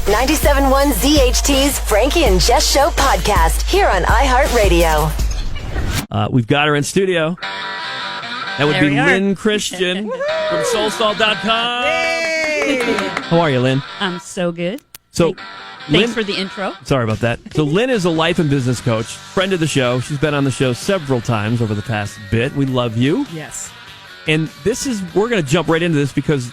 97.1 ZHT's Frankie and Jess Show podcast here on iHeartRadio. We've got her in studio. That would be Lyn Christianon from soulsalt.com. How are you, Lyn? I'm so good. So, Thanks for the intro. Sorry about that. So Lyn is a life and business coach, friend of the show. She's been on the show several times over the past bit. We love you. Yes. And we're going to jump right into this because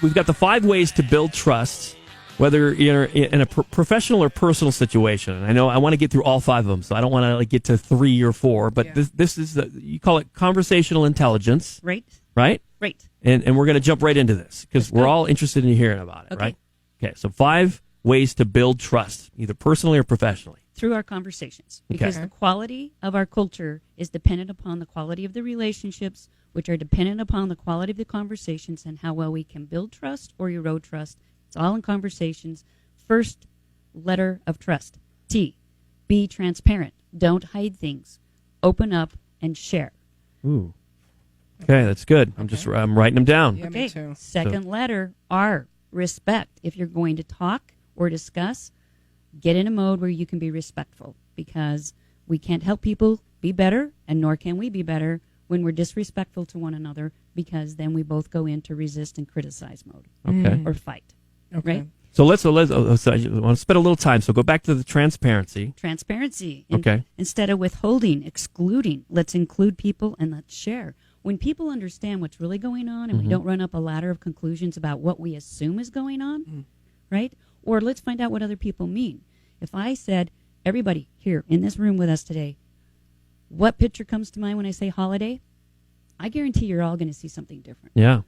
we've got the 5 ways to build trust, whether you're in a professional or personal situation. And I know I want to get through all 5 of them, so I don't want to get to 3 or 4. But this is, you call it conversational intelligence. Right. Right? Right. And we're going to jump right into this because we're all interested in hearing about it, right? Okay, so 5 ways to build trust, either personally or professionally. Through our conversations. Because the quality of our culture is dependent upon the quality of the relationships, which are dependent upon the quality of the conversations and how well we can build trust or erode trust. It's all in conversations. First letter of trust, T. Be transparent. Don't hide things. Open up and share. Ooh. Okay, that's good. I'm writing them down. Yeah, okay. me too. Second letter, R. Respect. If you're going to talk or discuss, get in a mode where you can be respectful, because we can't help people be better, and nor can we be better when we're disrespectful to one another, because then we both go into resist and criticize mode. Okay. Or fight. Okay. Right? So let's I want to spend a little time. So go back to the transparency. Transparency. Okay. Instead of withholding, excluding, let's include people and let's share. When people understand what's really going on and we don't run up a ladder of conclusions about what we assume is going on, right? Or let's find out what other people mean. If I said, everybody here in this room with us today, what picture comes to mind when I say holiday? I guarantee you're all going to see something different. Yeah.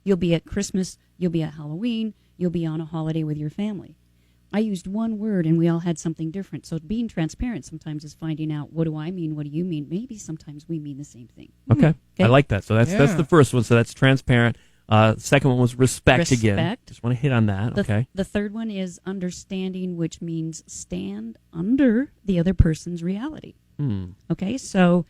You'll be at Christmas, you'll be at Halloween, you'll be on a holiday with your family. I used one word and we all had something different. So being transparent sometimes is finding out, what do I mean? What do you mean? Maybe sometimes we mean the same thing. Okay. I like that. So that's the first one. So that's transparent. Second one was respect again. Just want to hit on that. Okay. The third one is understanding, which means stand under the other person's reality. Okay. So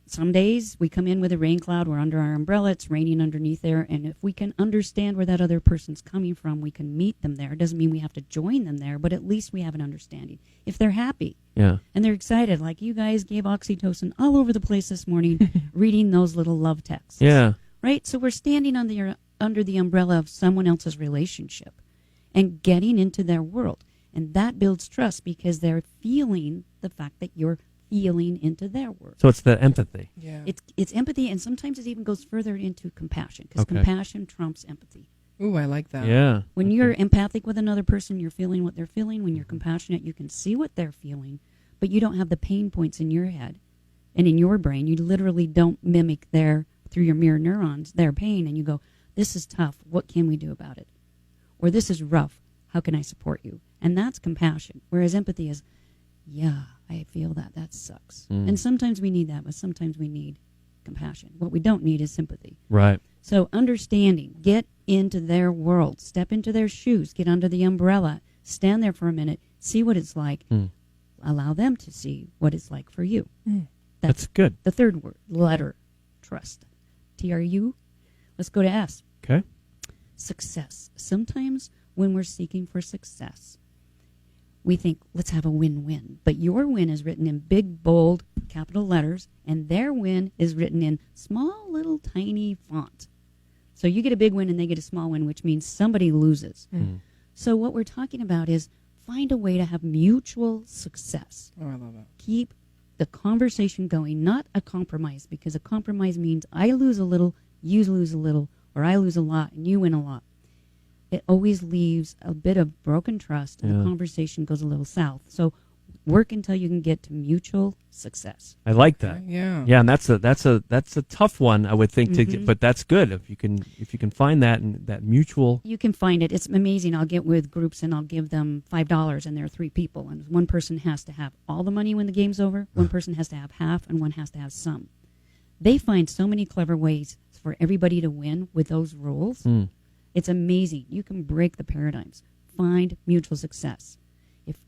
some days we come in with a rain cloud, we're under our umbrella, it's raining underneath there, and if we can understand where that other person's coming from, we can meet them there. It doesn't mean we have to join them there, but at least we have an understanding. If they're happy and they're excited, like you guys gave oxytocin all over the place this morning, reading those little love texts. Yeah. Right? So we're standing under the umbrella of someone else's relationship and getting into their world. And that builds trust because they're feeling the fact that you're feeling into their world. So it's the empathy. Yeah. It's empathy, and sometimes it even goes further into compassion, because compassion trumps empathy. Ooh, I like that. Yeah. When you're empathic with another person, you're feeling what they're feeling. When you're compassionate, you can see what they're feeling, but you don't have the pain points in your head and in your brain. You literally don't mimic through your mirror neurons, their pain, and you go, this is tough. What can we do about it? Or this is rough. How can I support you? And that's compassion. Whereas empathy is, yeah, I feel that. That sucks. And sometimes we need that, but sometimes we need compassion. What we don't need is sympathy. Right. So understanding, get into their world, step into their shoes, get under the umbrella, stand there for a minute, see what it's like, allow them to see what it's like for you. That's good. The third letter, trust. TRU. Let's go to S. Okay. Success. Sometimes when we're seeking for success, we think, let's have a win-win. But your win is written in big, bold, capital letters, and their win is written in small, little, tiny font. So you get a big win and they get a small win, which means somebody loses. So what we're talking about is find a way to have mutual success. Oh, I love that. Keep the conversation going, not a compromise, because a compromise means I lose a little, you lose a little, or I lose a lot and you win a lot. It always leaves a bit of broken trust, and the conversation goes a little south. So work until you can get to mutual success. I like that. Yeah. Yeah, and that's a tough one, I would think, to get, but that's good if you can find that and that mutual. You can find it. It's amazing. I'll get with groups and I'll give them $5, and there are 3 people, and one person has to have all the money when the game's over, one person has to have half, and one has to have some. They find so many clever ways for everybody to win with those rules. It's amazing. You can break the paradigms. Find mutual success.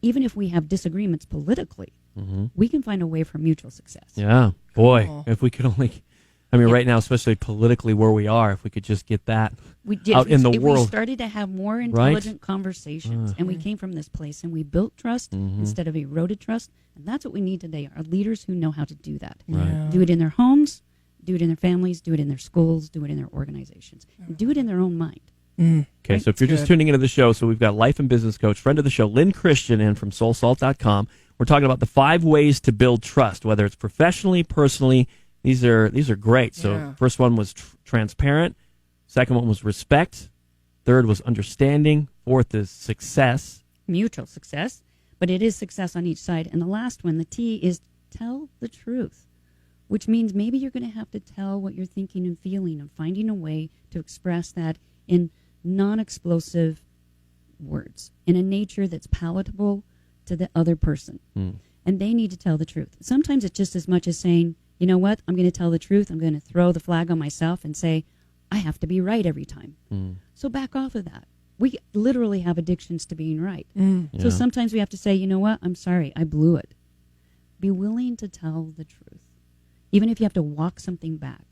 Even if we have disagreements politically, we can find a way for mutual success. Yeah. Boy, Cool. if we could only I mean, right now, especially politically where we are, if we could just get that out in the if world. we started to have more intelligent conversations, and we came from this place, and we built trust instead of eroded trust, and that's what we need today, are leaders who know how to do that. Right. Do it in their homes, do it in their families, do it in their schools, do it in their organizations, and do it in their own mind. Okay, Right? so if you're just tuning into the show, so we've got life and business coach, friend of the show, Lyn Christianon from soulsalt.com. We're talking about the 5 ways to build trust, whether it's professionally, personally. These are great. So first one was transparent. Second one was respect. Third was understanding. Fourth is success. Mutual success, but it is success on each side. And the last one, the T, is tell the truth, which means maybe you're going to have to tell what you're thinking and feeling and finding a way to express that in non-explosive words, in a nature that's palatable to the other person. And they need to tell the truth. Sometimes it's just as much as saying, you know what, I'm going to tell the truth. I'm going to throw the flag on myself and say, I have to be right every time. So back off of that. We literally have addictions to being right. So sometimes we have to say, you know what, I'm sorry, I blew it. Be willing to tell the truth. Even if you have to walk something back.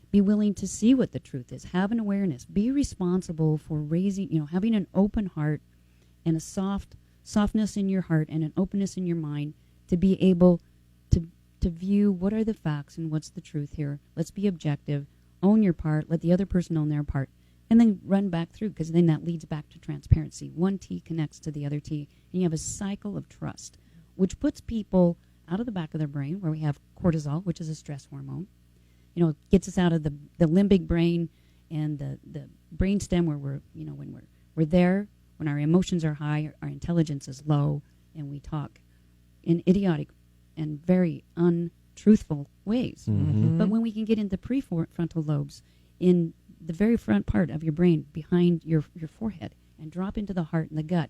Be willing to see what the truth is. Have an awareness. Be responsible for having an open heart and a softness in your heart and an openness in your mind to be able to view what are the facts and what's the truth here. Let's be objective. Own your part. Let the other person own their part. And then run back through, because then that leads back to transparency. One T connects to the other T. And you have a cycle of trust, which puts people out of the back of their brain where we have cortisol, which is a stress hormone. It gets us out of the limbic brain and the brain stem where when we're there, when our emotions are high, our intelligence is low, and we talk in idiotic and very untruthful ways. But when we can get into prefrontal lobes in the very front part of your brain behind your forehead and drop into the heart and the gut,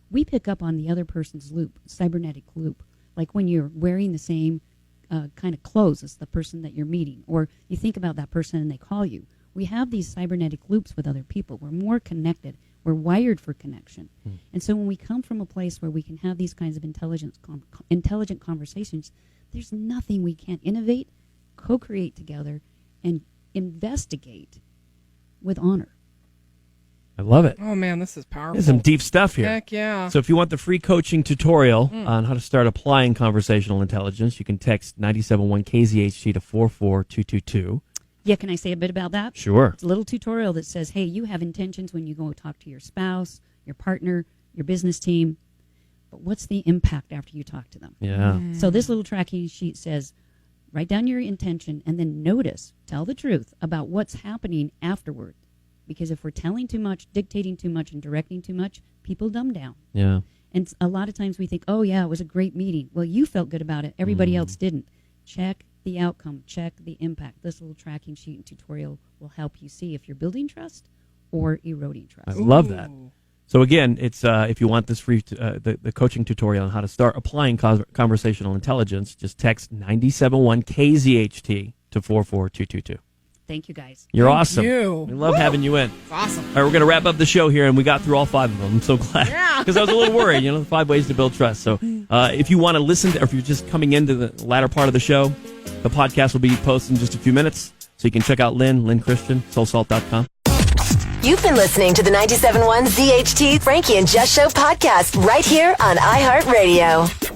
we pick up on the other person's loop, cybernetic loop, like when you're wearing the same kind of clothes as the person that you're meeting, or you think about that person and they call you. We have these cybernetic loops with other people. We're more connected. We're wired for connection. And so when we come from a place where we can have these kinds of intelligent conversations, there's nothing we can't innovate, co-create together, and investigate with honor. I love it. Oh, man, this is powerful. There's some deep stuff here. Heck yeah. So if you want the free coaching tutorial on how to start applying conversational intelligence, you can text 971 kzht to 44222. Yeah, can I say a bit about that? Sure. It's a little tutorial that says, hey, you have intentions when you go talk to your spouse, your partner, your business team, but what's the impact after you talk to them? Yeah. So this little tracking sheet says, write down your intention and then tell the truth about what's happening afterward. Because if we're telling too much, dictating too much, and directing too much, people dumb down. Yeah. And a lot of times we think, oh, yeah, it was a great meeting. Well, you felt good about it. Everybody else didn't. Check the outcome. Check the impact. This little tracking sheet and tutorial will help you see if you're building trust or eroding trust. I love that. So again, it's if you want this free the coaching tutorial on how to start applying conversational intelligence, just text 971 kzht to 44222. Thank you, guys. You're Thank awesome. you. We love having you in. It's awesome. All right, we're going to wrap up the show here, and we got through all 5 of them. I'm so glad. Yeah. Because I was a little worried, the 5 ways to build trust. So if you want to listen to, or if you're just coming into the latter part of the show, the podcast will be posted in just a few minutes. So you can check out Lyn Christian, soulsalt.com. You've been listening to the 97.1 ZHT Frankie and Jess Show podcast right here on iHeartRadio.